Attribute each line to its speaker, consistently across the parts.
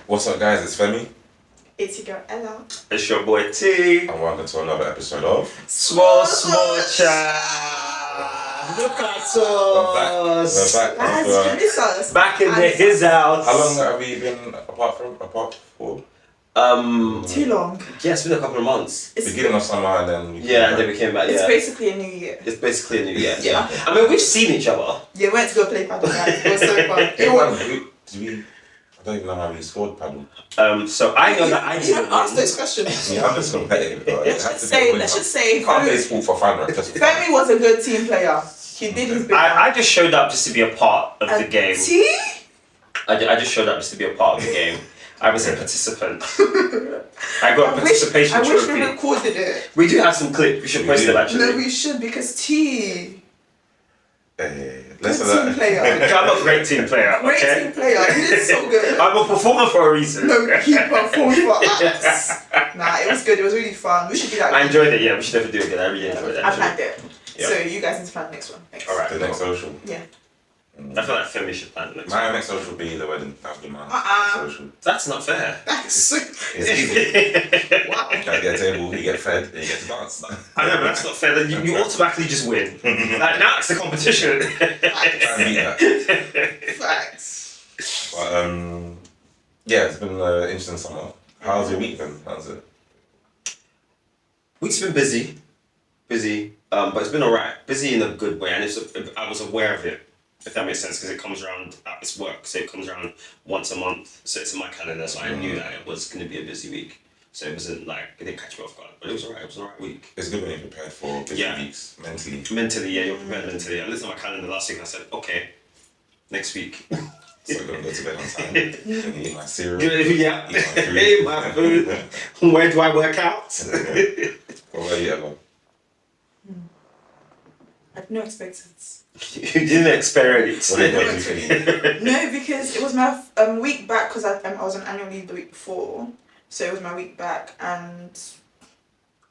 Speaker 1: What's up, guys? It's Femi.
Speaker 2: It's your girl Ella.
Speaker 3: It's your boy T.
Speaker 1: And welcome to another episode of
Speaker 3: Small Chat. Look at us.
Speaker 1: We're back.
Speaker 2: Guys, miss us.
Speaker 3: Back in his house.
Speaker 1: How long have we been apart for?
Speaker 2: Too long.
Speaker 3: Yeah, it's been a couple of months.
Speaker 1: Beginning of summer and then we
Speaker 3: And then we came back.
Speaker 2: It's
Speaker 3: Yeah,
Speaker 2: basically a new year.
Speaker 3: it's basically a new year. Yeah, I mean we've seen each other.
Speaker 2: Yeah, we went to go play paddle, guys. It was so fun.
Speaker 1: I don't even know how we scored paddle.
Speaker 3: So I know that I
Speaker 2: You
Speaker 3: didn't
Speaker 2: don't ask
Speaker 3: win.
Speaker 2: those questions.
Speaker 1: Yeah, I'm just competitive. But
Speaker 2: Let's just say,
Speaker 1: you can't play sport for fun, right? Just
Speaker 2: Femi was a good team player. He did his bit.
Speaker 3: I just showed up just to be a part of the game.
Speaker 2: See?
Speaker 3: I just showed up just to be a part of the game. I was a participant. I got a participation
Speaker 2: I wish we
Speaker 3: trophy.
Speaker 2: recorded it.
Speaker 3: We do have some clip. We should
Speaker 1: We
Speaker 3: post
Speaker 1: do.
Speaker 3: them actually.
Speaker 2: No, we should because T.
Speaker 1: Let's
Speaker 2: Good
Speaker 1: do
Speaker 2: team
Speaker 1: that.
Speaker 2: player.
Speaker 3: I'm a great team player.
Speaker 2: Great
Speaker 3: Okay.
Speaker 2: team player. He did so good.
Speaker 3: I'm a performer for a reason.
Speaker 2: No, he performed for us. Nah, it was good. It was really fun. We should do that.
Speaker 3: I enjoyed it. Yeah, we should definitely do it again. I really enjoyed it.
Speaker 2: I
Speaker 3: actually.
Speaker 2: planned it.
Speaker 3: Yeah.
Speaker 2: So you guys need to plan the next one. Thanks.
Speaker 3: All right.
Speaker 1: The next social.
Speaker 2: Yeah.
Speaker 3: I feel like Femi should plan the next
Speaker 1: My
Speaker 3: one.
Speaker 1: next social will be the wedding. That'll be my social.
Speaker 3: That's not fair.
Speaker 2: That's so.
Speaker 1: It's easy.
Speaker 2: Wow.
Speaker 1: You get a table, you get fed, and you get to dance.
Speaker 3: I know, but that's not fair. Then you automatically just win. Like, now it's the competition.
Speaker 1: Try and beat that.
Speaker 2: Facts.
Speaker 1: But yeah, it's been an interesting summer. How's your week been? How's it?
Speaker 3: Week's been busy. But it's been alright. Busy in a good way, and I was aware of it, if that makes sense, because it comes around, it's work, so it comes around once a month, so it's in my calendar, so I knew that it was going to be a busy week. So it wasn't like, it didn't catch me off guard, but it was alright, it was an alright week.
Speaker 1: It's good when you're prepared for busy
Speaker 3: Yeah.
Speaker 1: weeks mentally.
Speaker 3: Mentally, yeah, you're prepared mentally. I looked at my calendar last week and I said, okay, next week.
Speaker 1: So I'm gonna go to bed on time. Gonna eat my cereal.
Speaker 3: Yeah,
Speaker 1: Eat my food.
Speaker 3: my food. Where do I work out?
Speaker 1: What about you, Emma?
Speaker 2: I had no expectations.
Speaker 3: You didn't experience
Speaker 1: What did you
Speaker 3: it.
Speaker 1: do?
Speaker 2: No, because it was my week back because I was on annual leave the week before, so it was my week back and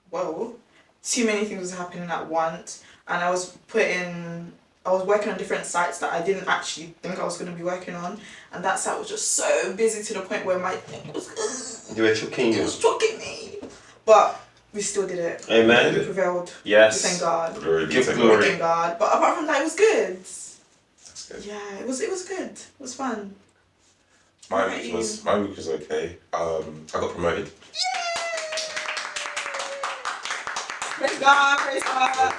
Speaker 2: well, too many things was happening at once, and I was working on different sites that I didn't actually think I was going to be working on, and that site was just so busy to the point where my thing was
Speaker 3: You were choking
Speaker 2: it
Speaker 3: you.
Speaker 2: was choking me, but we still did it.
Speaker 3: Amen.
Speaker 2: We prevailed.
Speaker 3: Yes.
Speaker 2: Thank God.
Speaker 1: Glory be
Speaker 3: Give
Speaker 1: to
Speaker 3: glory.
Speaker 1: God.
Speaker 2: Thank God. But apart from that, it was good.
Speaker 1: That's good.
Speaker 2: Yeah, it was good. It was fun.
Speaker 1: My week was okay. I got promoted.
Speaker 2: Praise God, praise God,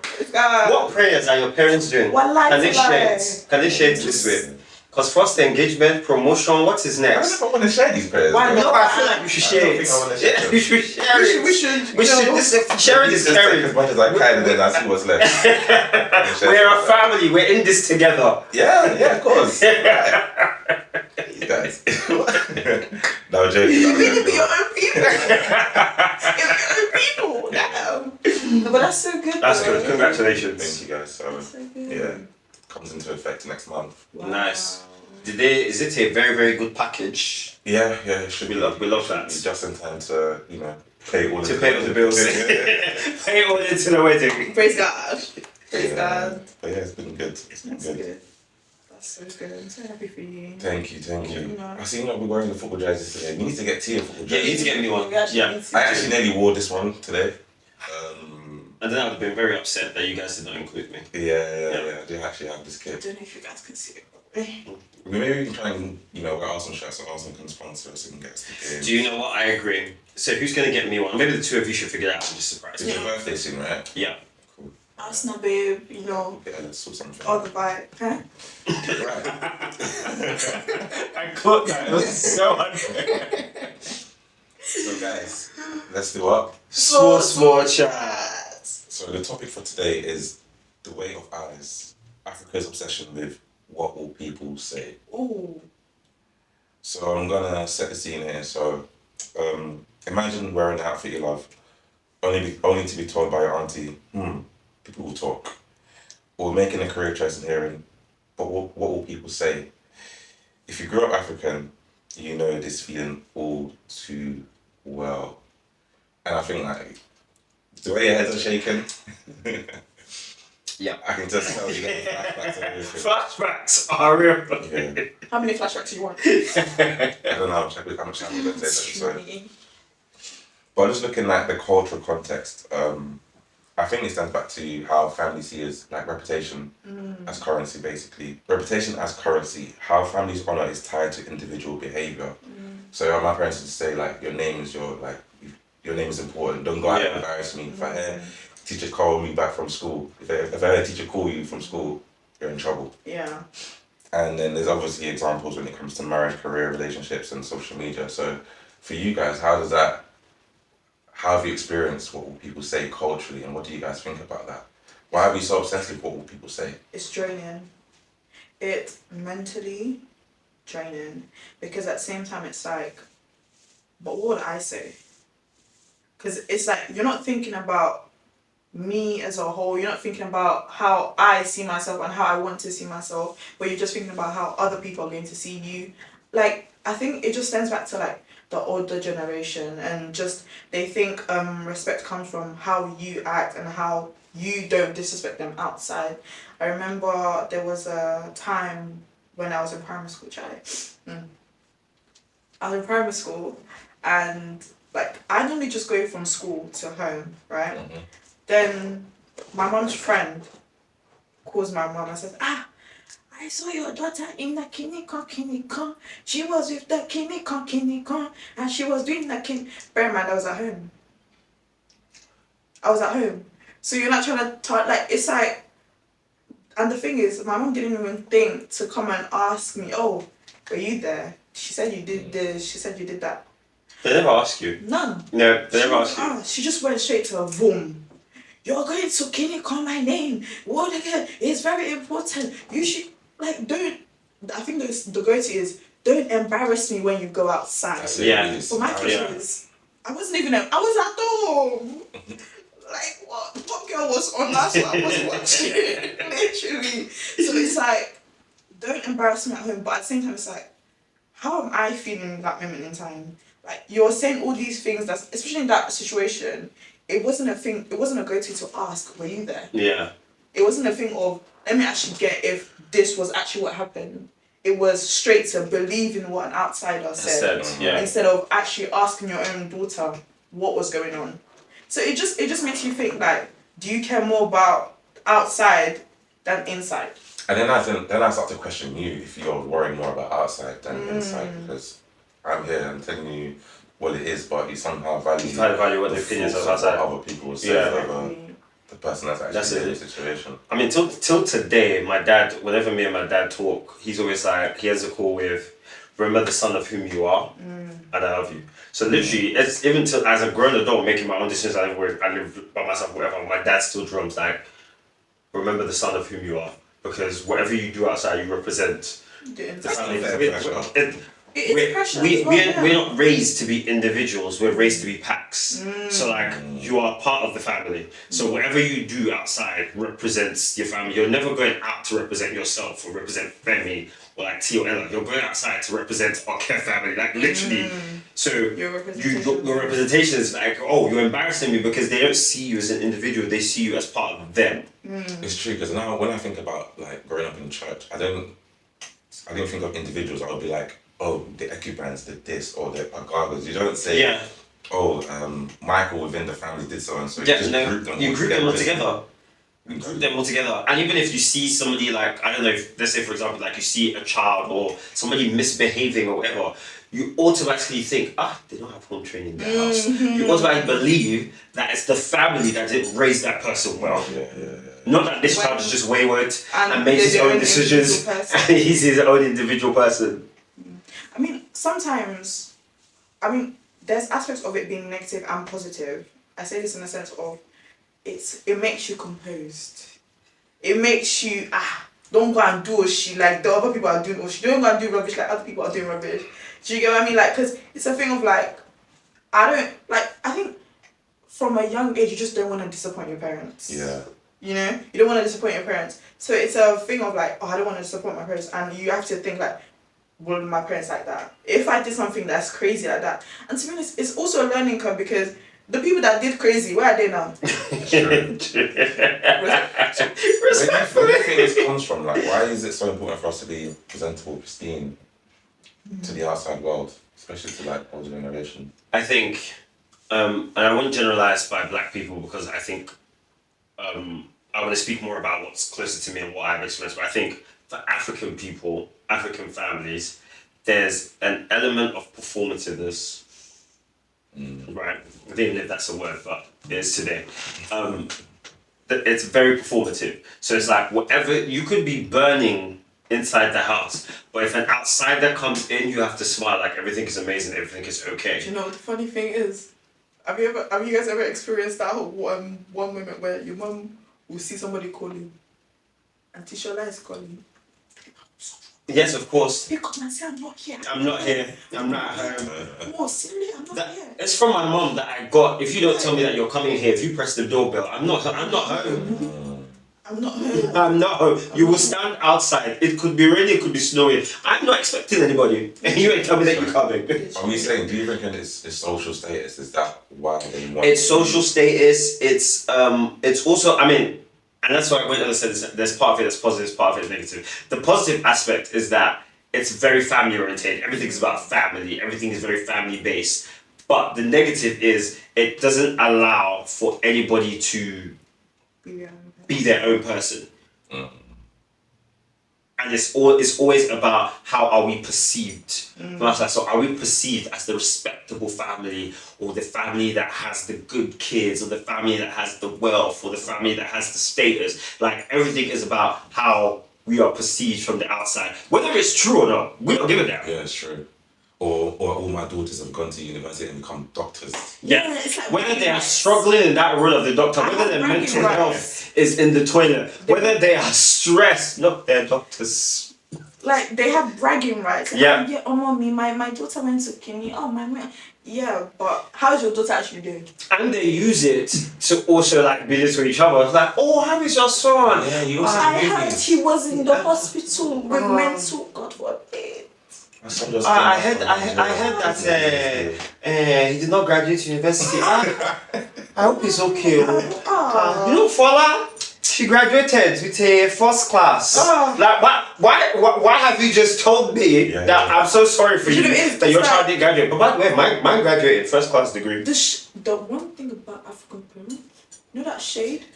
Speaker 2: praise God.
Speaker 3: What prayers are your parents doing?
Speaker 2: What life
Speaker 3: Can they
Speaker 2: to
Speaker 3: share
Speaker 2: life?
Speaker 3: it? Can they share it this way? Because first engagement, promotion, what is
Speaker 1: I don't know
Speaker 3: next?
Speaker 1: if I want to share these prayers.
Speaker 2: Why
Speaker 1: though.
Speaker 3: No, but I feel like we should
Speaker 1: I
Speaker 3: share
Speaker 1: don't
Speaker 3: it.
Speaker 1: think I wanna share
Speaker 3: Yeah,
Speaker 1: them.
Speaker 3: we should share it.
Speaker 2: We should.
Speaker 3: We should. Sharing
Speaker 1: Please
Speaker 3: is
Speaker 1: just take
Speaker 3: caring.
Speaker 1: as much as I can and then I see what's left.
Speaker 3: We're a family. We're in this together.
Speaker 1: Yeah, of course. Right. You guys. No, I'm joking.
Speaker 2: You
Speaker 1: I'm
Speaker 2: need to be
Speaker 1: joking.
Speaker 2: your own people. Your own people. No. But that's so good.
Speaker 3: That's
Speaker 2: though.
Speaker 3: good. Congratulations.
Speaker 1: Thank you guys. So,
Speaker 2: That's so good.
Speaker 1: yeah, comes into effect next month.
Speaker 2: Wow.
Speaker 3: Nice. Is it a very, very good package?
Speaker 1: Yeah, it should
Speaker 3: We
Speaker 1: be.
Speaker 3: love that.
Speaker 1: Be just in time to, pay all
Speaker 3: To pay all the bills. Pay it all into the wedding.
Speaker 2: Praise God. Praise God.
Speaker 1: But yeah, it's been good. It's been
Speaker 2: That's
Speaker 1: good.
Speaker 2: good. That's so good. I'm so happy for you.
Speaker 1: Thank you.
Speaker 2: Yeah.
Speaker 1: I see we're wearing the football jerseys today. We need to get tea in football
Speaker 3: Yeah, you need
Speaker 1: jerseys.
Speaker 3: to get me one.
Speaker 2: We actually
Speaker 3: Yeah.
Speaker 2: need to
Speaker 1: I
Speaker 2: do-
Speaker 1: actually nearly wore this one today.
Speaker 3: And then I would have been very upset that you guys did not include me.
Speaker 1: Yeah. I do actually have this
Speaker 2: I
Speaker 1: kit.
Speaker 2: don't know if you guys can see it. properly.
Speaker 1: Maybe we can try and, wear Arsenal shirts so Arsenal can sponsor us and get us the game.
Speaker 3: Do you know what? I agree. So who's going to get me one? Maybe the two of you should figure it out and just surprise
Speaker 1: It's
Speaker 3: me.
Speaker 1: your birthday soon, right?
Speaker 3: Yeah.
Speaker 1: Cool.
Speaker 2: Arsenal, babe,
Speaker 1: Yeah, let's sort something.
Speaker 2: all the vibe. Huh?
Speaker 1: Right.
Speaker 3: I caught that. It was so unfair.
Speaker 1: So guys, let's do up.
Speaker 3: Small chat.
Speaker 1: So the topic for today is the way of ours. Africa's obsession with what will people say.
Speaker 2: Ooh.
Speaker 1: So I'm gonna set the scene here. So imagine wearing the outfit you love, only to be told by your auntie, people will talk. Or making a career choice in hearing, but what will people say? If you grew up African, you know this feeling all too well. And I think like the way your heads are shaking,
Speaker 3: Yeah.
Speaker 1: I can just tell you get flashbacks and everything.
Speaker 3: Flashbacks are real.
Speaker 1: Yeah.
Speaker 2: How many flashbacks do you want?
Speaker 1: I don't know how much time we're going to take this episode. But just looking at the cultural context, I think it stems back to how families see as like reputation as currency, basically. Reputation as currency, how families honour is tied to individual behaviour. So my parents would say like your name is your name is important. Don't go out and embarrass me. If I hear teacher call me back from school, if I hear a teacher call you from school, you're in trouble.
Speaker 2: Yeah.
Speaker 1: And then there's obviously examples when it comes to marriage, career, relationships, and social media. So for you guys, how have you experienced what will people say culturally, and what do you guys think about that? Why are we so obsessed with what will people say?
Speaker 2: It's draining. It's mentally draining because at the same time it's like, but what would I say? Because it's like you're not thinking about me as a whole. You're not thinking about how I see myself and how I want to see myself, but you're just thinking about how other people are going to see you. Like, I think it just stems back to like the older generation, and just they think respect comes from how you act and how you don't disrespect them outside. I remember there was a time when I was in primary school, I was in primary school, and like I normally just go from school to home, right?
Speaker 1: Mm-hmm.
Speaker 2: Then my mom's friend calls my mom and says, I saw your daughter in the kinikon. She was with the kinikon, and she was doing the kin. Bear in mind, I was at home. So you're not trying to talk, like, it's like, and the thing is, my mom didn't even think to come and ask me, oh, were you there? She said you did this, she said you did that.
Speaker 3: They never ask you.
Speaker 2: None.
Speaker 3: No, they never ask you.
Speaker 2: She just went straight to a boom. You're going to kinikon my name. What again? It's very important. You should, like, don't, I think the go-to is, don't embarrass me when you go outside.
Speaker 1: That's it.
Speaker 3: Yeah.
Speaker 1: Really.
Speaker 2: But my question is, I wasn't even, I was at home. Like, what girl was on? That's what I was watching. Literally. So it's like, don't embarrass me at home. But at the same time, it's like, how am I feeling in that moment in time? Like, you're saying all these things, that, especially in that situation, it wasn't a thing, it wasn't a go-to to ask, were you there?
Speaker 3: Yeah.
Speaker 2: It wasn't a thing of, let me actually get if this was actually what happened. It was straight to believing what an outsider said.
Speaker 3: Yeah.
Speaker 2: Instead of actually asking your own daughter what was going on. So it just makes you think, like, do you care more about outside than inside?
Speaker 1: And then I start to question you if you're worrying more about outside than inside, because I'm here and telling you what it is, but you somehow value
Speaker 3: what the opinions of
Speaker 1: thoughts
Speaker 3: outside.
Speaker 1: what other people say over
Speaker 2: Mm.
Speaker 1: the person that's actually in the situation.
Speaker 3: I mean, till today, my dad, whenever me and my dad talk, he's always like, he has a call with, remember the son of whom you are, and I love you. So literally, it's even till as a grown adult making my own decisions, I live by myself, whatever, my dad still drums like, remember the son of whom you are. Because whatever you do outside, you represent the family.
Speaker 2: It is pressure.
Speaker 3: We're not raised to be individuals, we're raised to be packs. So like, you are part of the family. So whatever you do outside represents your family. You're never going out to represent yourself or represent Femi or like T or Ella. You're going outside to represent our care family, like literally. So your representation is like, oh, you're embarrassing me because they don't see you as an individual, they see you as part of them.
Speaker 1: It's true, because now when I think about like growing up in church, I didn't think of individuals. I would be like, oh, the Ecubans did this, or the Agagas. You don't say, oh, Michael within the family did so and so.
Speaker 3: You group them all together. You group them all together. And even if you see somebody like, I don't know, if, let's say for example, like you see a child or somebody misbehaving or whatever, you automatically think, they don't have home training in their house. You automatically believe that it's the family that didn't raise that person well. Not that this child is just wayward and makes his own decisions and he's his own individual person.
Speaker 2: I mean, sometimes, there's aspects of it being negative and positive. I say this in the sense of, it makes you composed. It makes you, don't go and do shit like the other people are doing, or don't go and do rubbish like other people are doing rubbish. Do you get what I mean? Like, because it's a thing of like, I think from a young age, you just don't want to disappoint your parents.
Speaker 1: Yeah.
Speaker 2: You know? You don't want to disappoint your parents. So it's a thing of like, I don't want to disappoint my parents. And you have to think like, were my parents like that. If I did something that's crazy like that, and to be honest, it's also a learning curve because the people that did crazy, where are they now?
Speaker 1: True. Where do you think this comes from? Like, why is it so important for us to be presentable, pristine to the outside world, especially to like older generation?
Speaker 3: I think, and I wouldn't generalize by black people because I think I want to speak more about what's closer to me and what I've experienced. But I think for African people, African families, there's an element of performativeness. Right, I don't even know if that's a word, but it is today. It's very performative. So it's like whatever you could be burning inside the house, but if an outsider comes in, you have to smile like everything is amazing, everything is okay.
Speaker 2: Do you know what the funny thing is? Have you guys ever experienced that one moment where your mum will see somebody calling, and Tishola is calling?
Speaker 3: Yes, of course.
Speaker 2: Pick up and say, I'm not here.
Speaker 3: I'm not here. I'm not at home.
Speaker 2: Oh, silly, I'm not here.
Speaker 3: It's from my mom that I got. If you don't tell me that you're coming here, if you press the doorbell, I'm not home.
Speaker 2: I'm not home.
Speaker 3: I'm not home. You will stand outside. It could be raining, it could be snowing. I'm not expecting anybody. And you ain't tell me that you're coming.
Speaker 1: Are we saying, do you reckon it's social status? Is that why they want
Speaker 3: It's social status. It's also, I mean, and that's why when I said there's part of it that's positive, there's part of it that's negative. The positive aspect is that it's very family oriented. Everything is about family. Everything is very family based. But the negative is it doesn't allow for anybody to be their own person. And it's always about how are we perceived. So are we perceived as the respectable family, or the family that has the good kids, or the family that has the wealth, or the family that has the status? Like everything is about how we are perceived from the outside. Whether it's true or not, we don't give a damn.
Speaker 1: Yeah, it's true. Or all my daughters have gone to university and become doctors.
Speaker 3: Yeah,
Speaker 2: it's like
Speaker 3: whether they are struggling in that role of the doctor, whether their mental health is in the toilet, whether they are stressed, look, they're doctors.
Speaker 2: Like they have bragging rights.
Speaker 3: Yeah.
Speaker 2: Yeah. Oh, mommy, my daughter went to Kenya. Oh, my man. Yeah, but how's your daughter actually doing?
Speaker 3: And they use it to also like belittle each other. It's like, oh, how is your son?
Speaker 1: Yeah, you also
Speaker 2: I heard he was in the hospital with mental. God forbid.
Speaker 3: I heard that he did not graduate university. I hope he's okay. You know, Fola, she graduated with a first class. Like, why have you just told me that I'm so sorry for you that your child didn't graduate? But by the way, mine graduated first class degree.
Speaker 2: The one thing about African parents, you know that shade?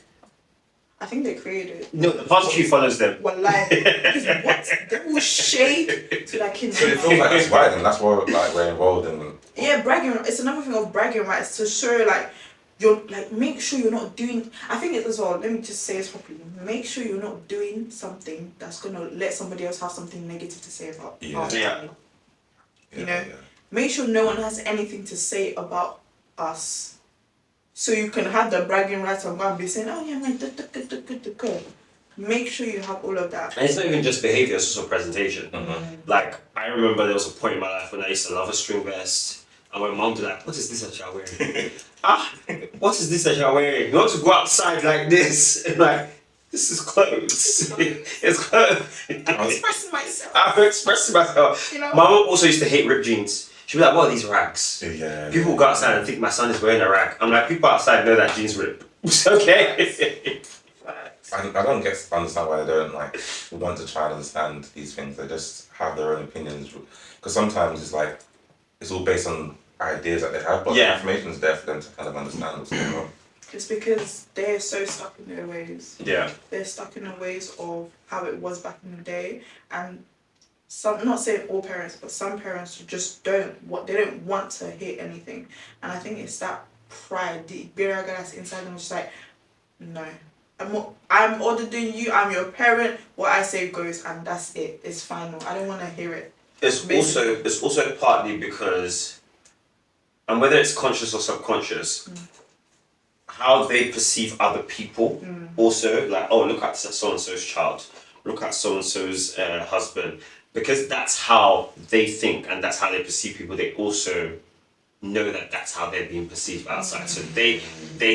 Speaker 2: I think they created it.
Speaker 3: No, the palm tree follows them.
Speaker 2: What? They will shade to their kids.
Speaker 1: So it feels like that's right, and that's why like we're involved in.
Speaker 2: Yeah, bragging. It's another thing of bragging rights to show like you're like make sure you're not doing. I think it as well. Let me just say this properly. Make sure you're not doing something that's gonna let somebody else have something negative to say about. Our family. You know, make sure no one has anything to say about us. So you can have the bragging rights and go and be saying, oh yeah, man, make sure you have all of that.
Speaker 3: And it's not even just behavior, it's also presentation. Like, I remember there was a point in my life when I used to love a string vest, and my mom would be like, what is this that you're wearing? What is this that you're wearing? You want to go outside like this? And like, this is clothes. It's clothes.
Speaker 2: I'm expressing myself.
Speaker 3: I'm expressing myself. You know? My mom also used to hate ripped jeans. She'd be like, what are these rags?
Speaker 1: Yeah.
Speaker 3: People go outside and think my son is wearing a rag. I'm like, people outside know that jeans rip. It's okay.
Speaker 1: I don't understand why they don't like want to try and understand these things. They just have their own opinions. Because sometimes it's like it's all based on ideas that they have, but the information is there for them to kind of understand what's going on.
Speaker 2: It's because they're so stuck in their ways.
Speaker 3: Yeah.
Speaker 2: They're stuck in the ways of how it was back in the day, and some, not saying all parents, but some parents just don't want to hear anything, and I think it's that pride, the biraga that's inside them, just like, no, I'm older than you, I'm your parent, what I say goes, and that's it, it's final, I don't want to hear it.
Speaker 3: It's also partly because, and whether it's conscious or subconscious, how they perceive other people also, like, oh, look at so-and-so's child, look at so-and-so's husband. Because that's how they think and that's how they perceive people, they also know that that's how they're being perceived outside. So they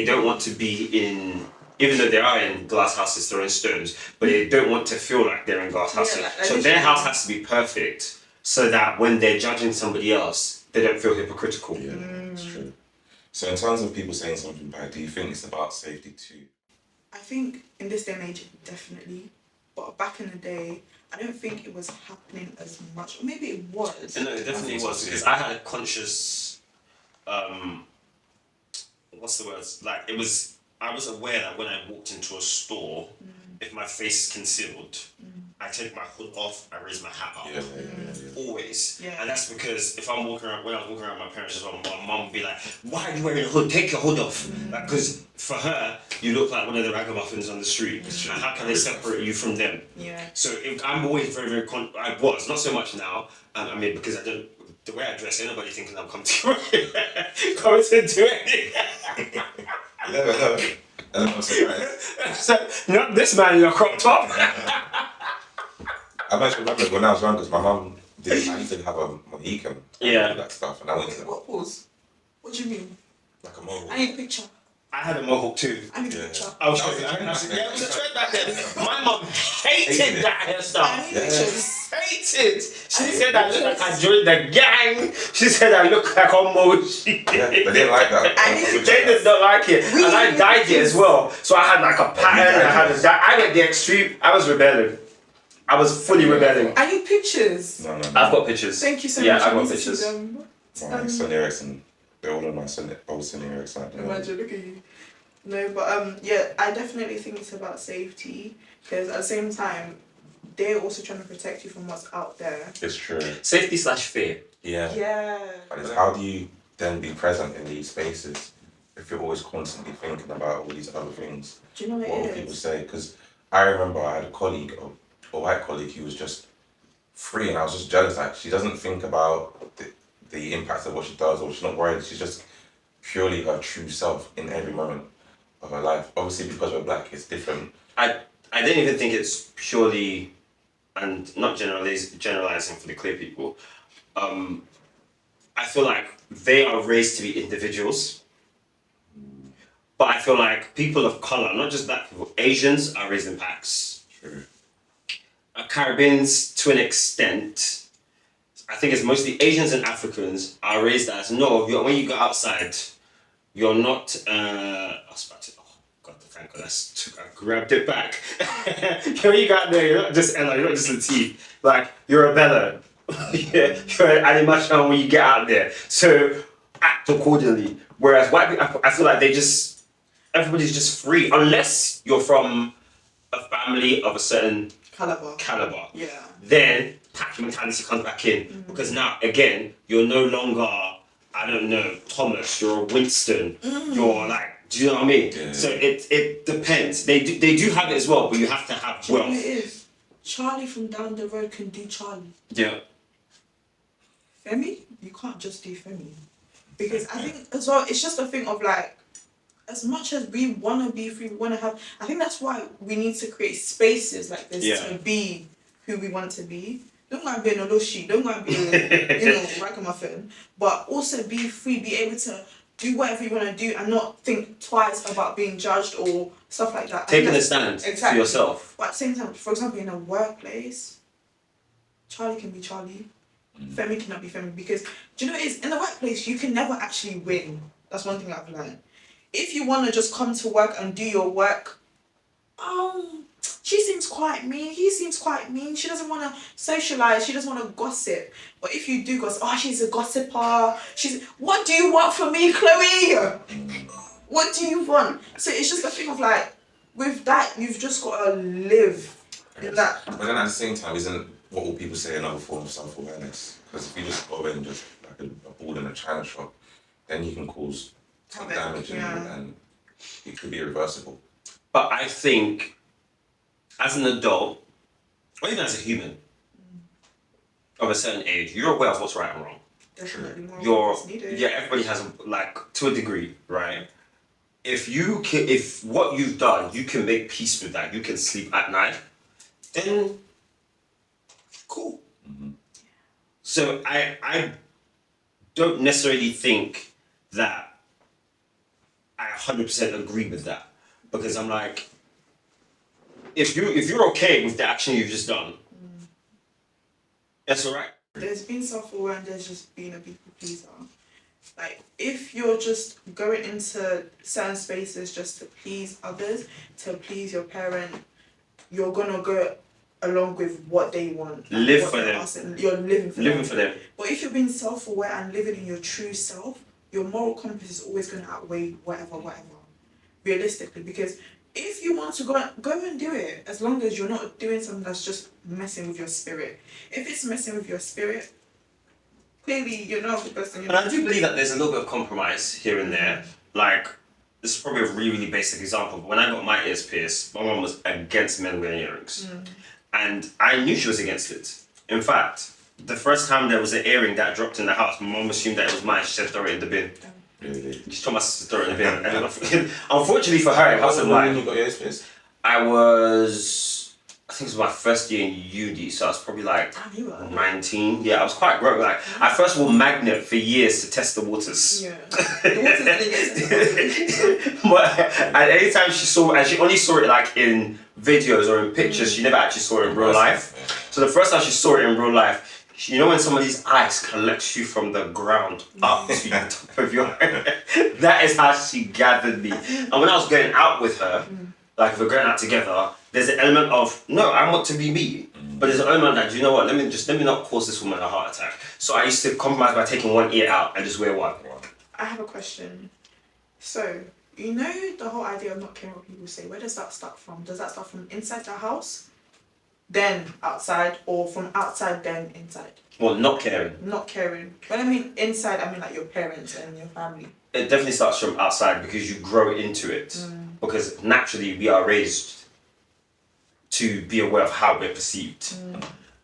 Speaker 3: don't want to be in, even though they are in glass houses throwing stones, but they don't want to feel like they're in glass houses.
Speaker 2: Like
Speaker 3: so their house has to be perfect so that when they're judging somebody else, they don't feel hypocritical.
Speaker 1: Yeah, it's true. So in terms of people saying something bad, do you think it's about safety too?
Speaker 2: I think in this day and age, definitely. But back in the day, I don't think it was happening as much. Or maybe it was.
Speaker 3: No, it definitely
Speaker 1: I think
Speaker 3: was
Speaker 1: so,
Speaker 3: because
Speaker 1: too.
Speaker 3: I had a conscious, what's the word? Like it was, I was aware that when I walked into a store, if my face is concealed, I take my hood off, I raise my hat up.
Speaker 1: Yeah.
Speaker 3: Always.
Speaker 2: Yeah.
Speaker 3: And that's because if I'm walking around, when I was walking around with my parents as well, my mum would be like, why are you wearing a hood? Take your hood off. Like, because for her, you look like one of the ragamuffins on the street. And how can they separate you from them?
Speaker 2: Yeah.
Speaker 3: So I'm always very, very I was, not so much now. I mean, because I don't, the way I dress, ain't nobody thinking I'm coming to coming to do anything.
Speaker 1: You never know. And I'm surprised.
Speaker 3: So, not this man in a crop top.
Speaker 1: I actually remember when I was young, because my mum did. I used to have a Mohican.
Speaker 3: Yeah.
Speaker 1: All that stuff, and I went to
Speaker 2: What pause? What do you mean?
Speaker 1: like a mohawk.
Speaker 2: I need a picture.
Speaker 3: I had a mohawk too.
Speaker 2: I need a
Speaker 1: Yeah.
Speaker 2: picture.
Speaker 3: I'll show
Speaker 1: That was
Speaker 3: you.
Speaker 1: a trend back then.
Speaker 3: Yeah, it was a trend back then. My mum hated
Speaker 1: Hated
Speaker 3: that
Speaker 2: I
Speaker 3: hairstyle.
Speaker 2: need
Speaker 1: Yeah.
Speaker 2: pictures.
Speaker 3: Hated. She said I look like I joined the gang. She said I look like almost.
Speaker 1: Yeah, they didn't like that.
Speaker 2: I need
Speaker 3: They did not like it,
Speaker 2: We
Speaker 3: and I
Speaker 2: need
Speaker 3: dyed it
Speaker 2: pictures.
Speaker 3: as well. So I had like a pattern. I had a I went the extreme. I was rebelling. I was fully rebelling.
Speaker 2: I need pictures.
Speaker 1: No.
Speaker 3: I've got pictures.
Speaker 2: Thank you so
Speaker 3: Yeah,
Speaker 2: much.
Speaker 3: I've
Speaker 2: I
Speaker 3: got
Speaker 2: need to
Speaker 3: pictures.
Speaker 2: see them.
Speaker 1: My Sonny Ericsson. They're all on my old Sonny Ericsson.
Speaker 2: Imagine, look at you. No, but yeah, I definitely think it's about safety because at the same time, they're also trying to protect you from what's out there.
Speaker 1: It's true.
Speaker 3: Safety slash fear.
Speaker 1: Yeah.
Speaker 2: Yeah.
Speaker 1: But it's how do you then be present in these spaces if you're always constantly thinking about all these other things?
Speaker 2: Do you know what
Speaker 1: What will
Speaker 2: it
Speaker 1: people
Speaker 2: is?
Speaker 1: say? Because I remember I had a colleague, a white colleague, who was just free, and I was just jealous. Like, she doesn't think about the impact of what she does, or she's not worried. She's just purely her true self in every moment of her life. Obviously, because we're black, it's different.
Speaker 3: I don't even think it's purely, and not generalizing for the clear people. I feel like they are raised to be individuals, but I feel like people of color, not just black people, Asians are raised in packs.
Speaker 1: True.
Speaker 3: Caribbeans, to an extent, I think it's mostly Asians and Africans are raised as no. When you go outside, you're not. I was about to. Oh God, thank God, I grabbed it back. When you got there, you're not just Ella, you're not just Latif. Like you're a Bella. Yeah, you're an animation when you get out there. So act accordingly. Whereas white people, I feel like everybody's just free unless you're from a family of a certain caliber.
Speaker 2: Yeah.
Speaker 3: Then pack mentality comes back in because now again you're no longer, I don't know, Thomas, you're a Winston, you're like, do you know what I mean?
Speaker 1: Yeah.
Speaker 3: So it depends. They do have it as well, but you have to have
Speaker 2: Do you know what it
Speaker 3: wealth.
Speaker 2: is? Charlie from down the road can do Charlie.
Speaker 3: Yeah.
Speaker 2: Femi, you can't just do Femi. Because I think as well, it's just a thing of like, as much as we want to be free, we want to have, I think that's why we need to create spaces like this
Speaker 3: Yeah.
Speaker 2: to be who we want to be. Don't go and be an Oloshi, don't go and be a, ragamuffin, but also be free, be able to do whatever you want to do and not think twice about being judged or stuff like that. I think
Speaker 3: Taking a
Speaker 2: that's-
Speaker 3: stand for
Speaker 2: Exactly.
Speaker 3: yourself.
Speaker 2: But at the same time, for example, in a workplace, Charlie can be Charlie, Femi cannot be Femi, because do you know what it is? In the workplace, you can never actually win. That's one thing I've learned. If you want to just come to work and do your work, she seems quite mean, he seems quite mean, she doesn't want to socialise, she doesn't want to gossip. But if you do gossip, she's a gossiper, what do you want from me, Chloe? What do you want? So it's just a thing of like, with that, you've just got to live in that.
Speaker 1: But then at the same time, isn't what will people say another form of self-awareness? Because if you just go in just like a ball in a china shop, then you can cause some
Speaker 2: Havoc,
Speaker 1: damage
Speaker 2: yeah.
Speaker 1: and it could be irreversible.
Speaker 3: But I think as an adult, or even as a human of a certain age, you're aware of what's right and wrong.
Speaker 2: Definitely more
Speaker 3: You're
Speaker 2: is needed.
Speaker 3: yeah, everybody has like to a degree, right? If what you've done, you can make peace with that, you can sleep at night, then cool. So I don't necessarily think that I 100% agree with that, because I'm like, if you're okay with the action you've just done, that's all right.
Speaker 2: There's being self-aware and there's just being a people pleaser. Like, if you're just going into certain spaces just to please others, to please your parent, you're gonna go along with what they want.
Speaker 3: Live
Speaker 2: what
Speaker 3: for
Speaker 2: they're
Speaker 3: them.
Speaker 2: asking. You're living for
Speaker 3: Living
Speaker 2: them.
Speaker 3: for them.
Speaker 2: But if you're being self-aware and living in your true self, your moral compass is always gonna outweigh whatever. Realistically, because if you want to go and do it, as long as you're not doing something that's just messing with your spirit. If it's messing with your spirit, clearly you're not the person.
Speaker 3: And I do believe that there's a little bit of compromise here and there. Like, this is probably a really, really basic example, but when I got my ears pierced, my mum was against men wearing earrings. And I knew she was against it. In fact, the first time there was an earring that dropped in the house, my mum assumed that it was mine. She said, throw it in the bin.
Speaker 1: Really?
Speaker 3: She told my sister to throw it in the bin. And unfortunately for her, it
Speaker 1: How
Speaker 3: wasn't
Speaker 1: old were you when
Speaker 3: mine.
Speaker 1: you got your ears pierced?
Speaker 3: I think it was my first year in uni, so I was probably like
Speaker 2: Damn, you were.
Speaker 3: 19. Yeah, I was quite broke. Like, I first wore Magnet for years to test the waters.
Speaker 2: Yeah. The water's gonna get
Speaker 3: But and anytime she saw, and she only saw it like in videos or in pictures, she never actually saw it in real life.
Speaker 1: Yeah.
Speaker 3: So the first time she saw it in real life, you know when somebody's ice collects you from the ground up to the top of your head? That is how she gathered me. And when I was going out with her, like if we're going out together, there's an element of, no, I want to be me. But there's an element that, you know what, let me not cause this woman a heart attack. So I used to compromise by taking one ear out and just wear one.
Speaker 2: I have a question. So, you know the whole idea of not caring what people say, where does that start from? Does that start from inside the house, then outside, or from outside, then inside?
Speaker 3: Well, not caring.
Speaker 2: Not caring. When I mean inside, I mean like your parents and your family.
Speaker 3: It definitely starts from outside because you grow into it. Because naturally we are raised to be aware of how we're perceived.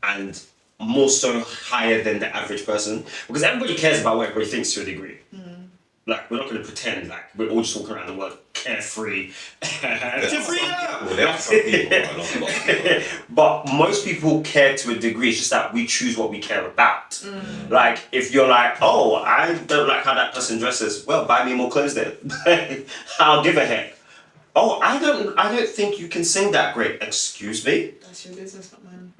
Speaker 3: And more so higher than the average person. Because everybody cares about what everybody thinks to a degree. Like, we're not going to pretend like we're all just walking around the world carefree. Carefree!
Speaker 1: Well, there are some people, a lot of people.
Speaker 3: But most people care to a degree. It's just that we choose what we care about. Like, if you're like, oh, I don't like how that person dresses, well, buy me more clothes then. I'll give a heck. Oh, I don't think you can sing that great. Excuse me?
Speaker 2: That's your business, not mine.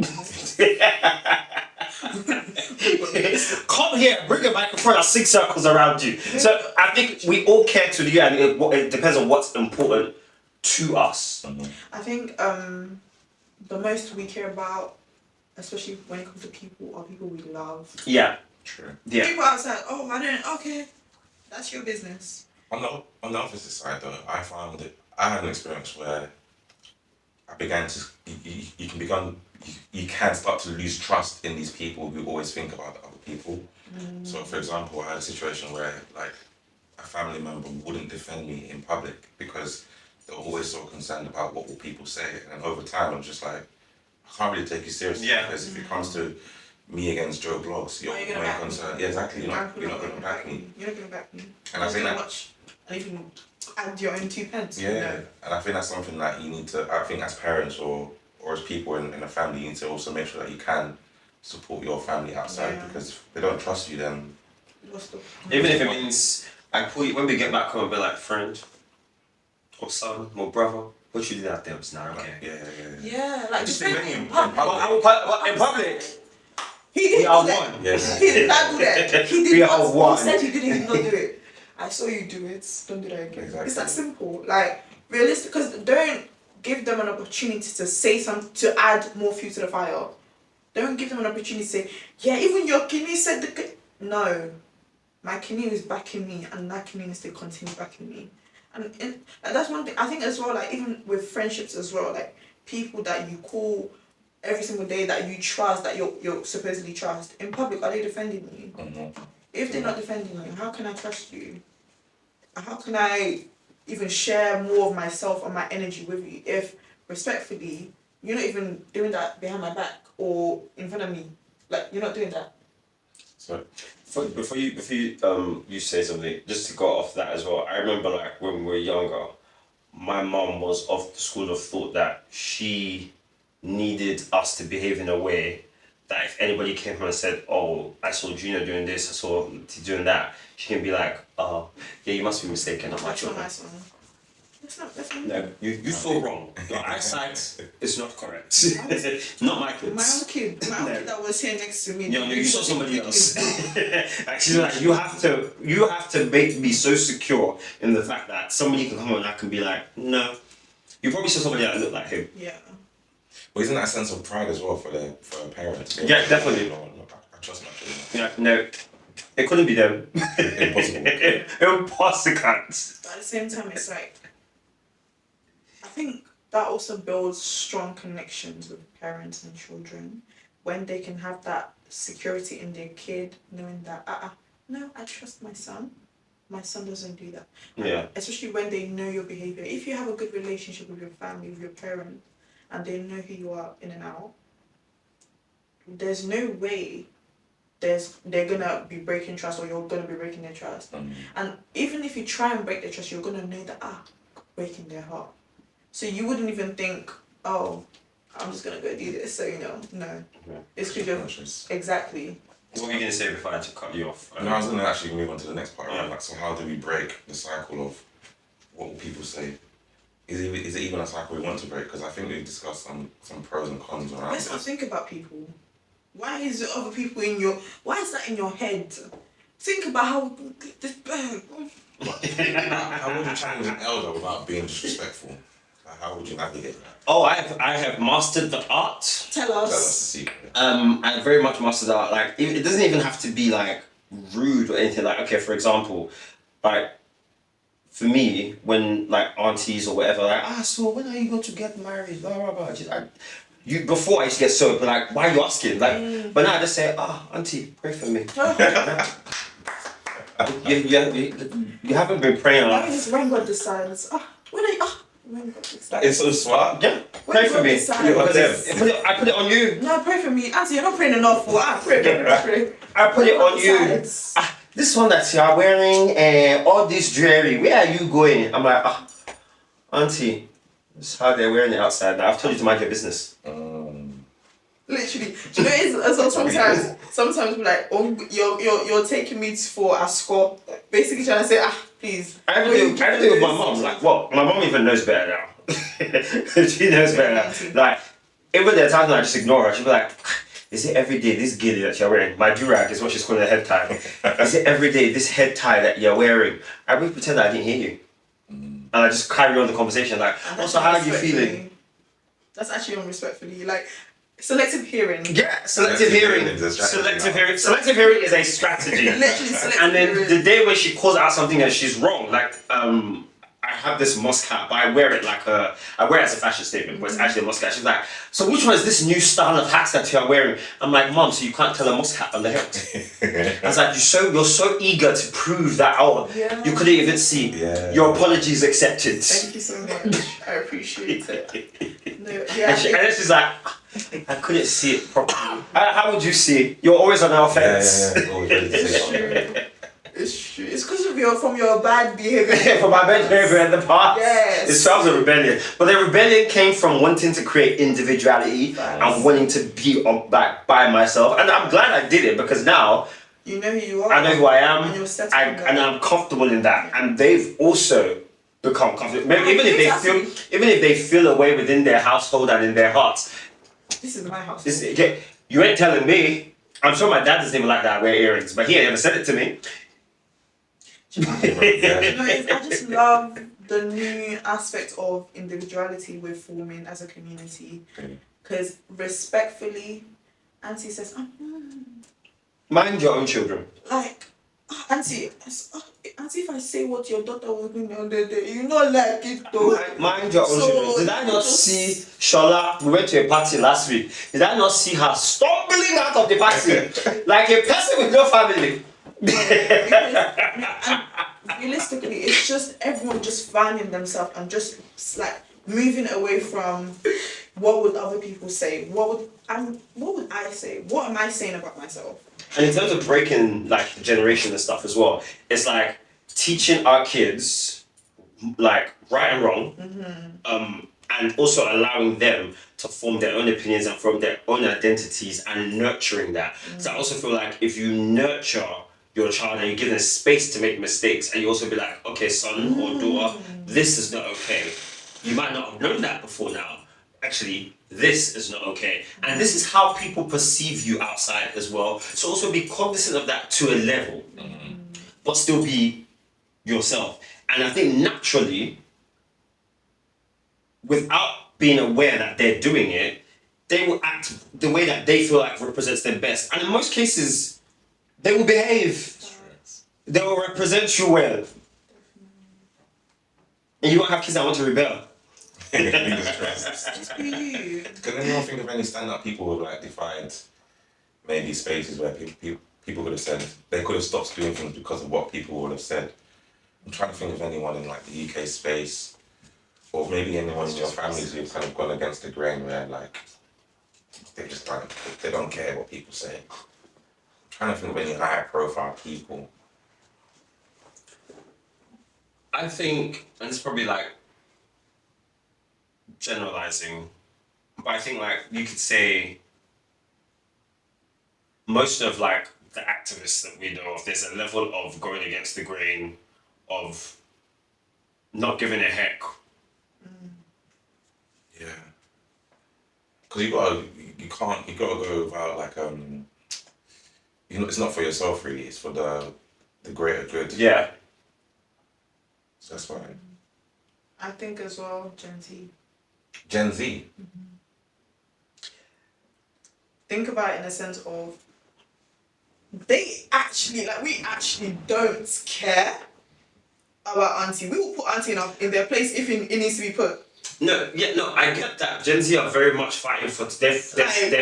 Speaker 3: Come here, bring a microphone, I'll sing circles around you. So I think we all care to the end. It depends on what's important to us.
Speaker 2: I think the most we care about, especially when it comes to people, are people we love.
Speaker 3: Yeah.
Speaker 1: True.
Speaker 3: Yeah.
Speaker 2: People outside, oh, I don't, okay, that's your business.
Speaker 1: On the opposite side though, I found that I had an experience where I began to you can start to lose trust in these people who always think about the other people. So for example, I had a situation where like a family member wouldn't defend me in public because they were always so concerned about what will people say, and over time I'm just like, I can't really take you seriously.
Speaker 3: Yeah.
Speaker 1: Because if it comes to me against Joe Blogs, you're
Speaker 2: Are you gonna
Speaker 1: more
Speaker 2: back me?
Speaker 1: concerned. Yeah, exactly. You're not gonna back me.
Speaker 2: You're not gonna back me.
Speaker 1: And I think that
Speaker 2: watch and even add your own 2 pence.
Speaker 1: yeah,
Speaker 2: No.
Speaker 1: and I think that's something that you need to. I think as parents or as people in a family, you need to also make sure that you can support your family outside
Speaker 2: Yeah.
Speaker 1: because if they don't trust you, then
Speaker 2: What's the
Speaker 3: Even if it means I call you when we get back home and be like friend or son or brother, what you did out there was not okay.
Speaker 2: Yeah, like
Speaker 1: Just
Speaker 2: defend
Speaker 1: think
Speaker 2: me in
Speaker 1: in
Speaker 2: public.
Speaker 3: But in public,
Speaker 2: He didn't
Speaker 3: we are
Speaker 2: do that.
Speaker 3: one.
Speaker 1: Yes.
Speaker 2: He did not do that. He did
Speaker 3: We
Speaker 2: not.
Speaker 3: are one.
Speaker 2: He said he didn't not do it. I saw you do it. Don't do that again.
Speaker 1: Exactly.
Speaker 2: It's that simple. Like realistic, because don't give them an opportunity to say something to add more fuel to the fire. Don't give them an opportunity to say, yeah, even your kidney said no. My kidney is backing me, and that kidney needs to continue backing me. And that's one thing I think as well. Like even with friendships as well, like people that you call every single day that you trust, that you're supposedly trust in public, are they defending you? If they're not defending you, how can I trust you? How can I even share more of myself and my energy with you if respectfully you're not even doing that behind my back or in front of me? Like you're not doing that.
Speaker 1: So
Speaker 3: Before you say something, just to go off that as well, I remember like when we were younger, my mom was of the school of thought that she needed us to behave in a way that if anybody came from and said, oh, I saw Junior doing this, I saw T doing that, she can be like, oh, yeah, you must be mistaken, not my
Speaker 2: That's not
Speaker 3: children.
Speaker 2: nice one. Let's not.
Speaker 3: No, you saw wrong. Your eyesight is not correct. Not my kids.
Speaker 2: My own kid that was here next to me.
Speaker 3: No, you saw somebody else. Like, she's like, you have to make me so secure in the fact that somebody can come and I can be like, no. You probably saw somebody that looked like him.
Speaker 2: Yeah.
Speaker 1: But isn't that a sense of pride as well for a parent?
Speaker 3: Yeah, definitely.
Speaker 1: You know, I trust my children.
Speaker 3: Yeah, no, it couldn't be them.
Speaker 1: Impossible.
Speaker 3: Impossible.
Speaker 2: But at the same time, it's like, I think that also builds strong connections with parents and children when they can have that security in their kid, knowing that, no, I trust my son. My son doesn't do that.
Speaker 3: Yeah.
Speaker 2: Especially when they know your behavior. If you have a good relationship with your family, with your parents, and they know who you are in and out, there's no way they're gonna be breaking trust or you're gonna be breaking their trust. And even if you try and break their trust, you're gonna know that breaking their heart. So you wouldn't even think, oh, I'm just gonna go do this. So no.
Speaker 3: Yeah.
Speaker 2: It's because you're exactly.
Speaker 3: What were you gonna say before I had to cut you off?
Speaker 1: No, I was going to actually move on to the next part.
Speaker 3: Yeah.
Speaker 1: Right? Like, so how do we break the cycle of what will people say? Is it even a cycle we want to break? Because I think we've discussed some pros and cons around
Speaker 2: Let's not
Speaker 1: this.
Speaker 2: think about people. Why is it other people why is that in your head? Think about how this
Speaker 1: How would you challenge an elder without being disrespectful? Like, how would you navigate that?
Speaker 3: Oh, I have mastered the art.
Speaker 2: Tell
Speaker 1: Tell us the
Speaker 2: us.
Speaker 1: secret.
Speaker 3: I very much mastered the art. Like it doesn't even have to be like rude or anything. Like, okay, for example, like for me, when like aunties or whatever, like, so when are you going to get married? Blah blah blah. Before I used to get so, but like, why are you asking? Like, but now I just say, auntie, pray for me. You haven't been praying.
Speaker 2: Why is when God decides? When are you? When God decides.
Speaker 1: That is so smart.
Speaker 3: Yeah, pray for me.
Speaker 2: decides.
Speaker 3: I put it on you.
Speaker 2: No, pray for me. Auntie, you're not praying enough. Pray.
Speaker 3: I put it
Speaker 2: When God
Speaker 3: on you.
Speaker 2: decides.
Speaker 3: This one that you are wearing, all this jewelry, where are you going? I'm like, auntie, this is how they're wearing it outside. Now, I've told you to mind your business.
Speaker 2: Literally, do you know it's so sometimes we're like, oh, you're taking me for a score. Basically trying to say, please.
Speaker 3: I have to do it with my mom. Like, what? My mom even knows better now. She knows better now. Like, even there are times when I just ignore her, she'll be like, is it every day this gilly that you're wearing? My durag is what she's calling a head tie. Is it every day this head tie that you're wearing? I will pretend that I didn't hear you. And I just carry on the conversation like, so how are you feeling?
Speaker 2: That's actually unrespectfully. Like, selective hearing.
Speaker 3: Yeah, selective hearing.
Speaker 1: is a strategy
Speaker 3: Selective
Speaker 1: now.
Speaker 3: hearing. Selective hearing is a strategy.
Speaker 2: Literally selective
Speaker 3: And then
Speaker 2: hearing.
Speaker 3: the day when she calls out something and she's wrong, like I have this Musk hat, but I wear it I wear it as a fashion statement, but it's actually a Musk hat. She's like, so which one is this new style of hats that you're wearing? I'm like, Mom, so you can't tell a Musk hat on the head. I was like, you're so eager to prove that you couldn't even see.
Speaker 1: Yeah.
Speaker 3: Your apologies accepted.
Speaker 2: Thank you so much. I appreciate it. No,
Speaker 3: And then she's like, I couldn't see it properly. How would you see it? You're always on our fence.
Speaker 1: Yeah. Always ready to say
Speaker 2: It's
Speaker 1: something.
Speaker 2: true. It's true. It's because of your bad behavior.
Speaker 3: For my bad behavior in the past.
Speaker 2: Yes.
Speaker 3: It sounds a rebellion. But the rebellion came from wanting to create individuality and wanting to be back by myself. And I'm glad I did it because now
Speaker 2: You know who you are.
Speaker 3: I know who I am
Speaker 2: And you're settled in that.
Speaker 3: and I'm comfortable in that. And they've also become comfortable. Maybe even if they feel a way within their household and in their hearts.
Speaker 2: This is my house.
Speaker 3: You ain't telling me. I'm sure my dad doesn't even like that I wear earrings, but he ain't ever said it to me.
Speaker 2: You know, I just love the new aspect of individuality we're forming as a community. Because respectfully, Auntie says,
Speaker 3: Mind your own children.
Speaker 2: like, Auntie, if I say what your daughter was doing the other day, you not like it though.
Speaker 3: Mind your own
Speaker 2: So,
Speaker 3: children. Did I not see Shola? We went to a party last week. Did I not see her stumbling out of the party like a person with no family?
Speaker 2: And realistically, it's just everyone just finding themselves and just like moving away from what would other people say, what would I say, what am I saying about myself.
Speaker 3: And in terms of breaking like the generation and stuff as well, it's like teaching our kids like right and wrong, and also allowing them to form their own opinions and form their own identities and nurturing that. So I also feel like if you nurture your child and you give them space to make mistakes, and you also be like, okay, son or daughter, this is not okay. You might not have known that before now. Actually, this is not okay. And this is how people perceive you outside as well. So also be cognizant of that to a level, but still be yourself. And I think naturally, without being aware that they're doing it, they will act the way that they feel like represents them best. And in most cases, they will behave. They will represent you well. And you won't have kids that want to rebel.
Speaker 2: Just be you.
Speaker 1: Can anyone think of any stand-up people who like defined maybe spaces where people could have said they could have stopped doing things because of what people would have said? I'm trying to think of anyone in like the UK space, or maybe anyone in your families who've kind of gone against the grain where like they just like they don't care what people say. I'm trying to think of any high-profile people.
Speaker 3: I think, and it's probably like generalizing, but I think like you could say most of like the activists that we know of, there's a level of going against the grain, of not giving a heck.
Speaker 1: Yeah. Because you gotta go without like you know, it's not for yourself really, it's for the greater good.
Speaker 3: Yeah.
Speaker 1: So that's why.
Speaker 2: I think as well, Gen Z.
Speaker 1: Gen Z.
Speaker 2: Think about it in the sense of they actually like we actually don't care about auntie. We will put auntie in their place if it needs to be put.
Speaker 3: No, yeah, no, I get that. Gen Z are very much fighting for they're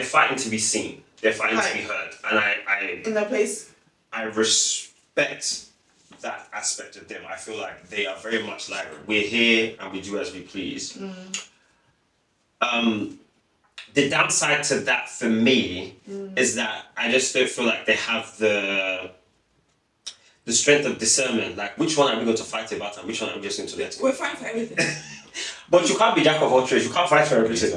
Speaker 3: fighting to be seen. They're fighting to be heard, and I
Speaker 2: in their place.
Speaker 3: I respect that aspect of them. I feel like they are very much like we're here and we do as we please. The downside to that for me is that I just don't feel like they have the strength of discernment. Like, which one are we going to fight about and which one are we just going to let go?
Speaker 2: We're fighting for everything.
Speaker 3: But you can't be jack of all trades. You can't fight for everything.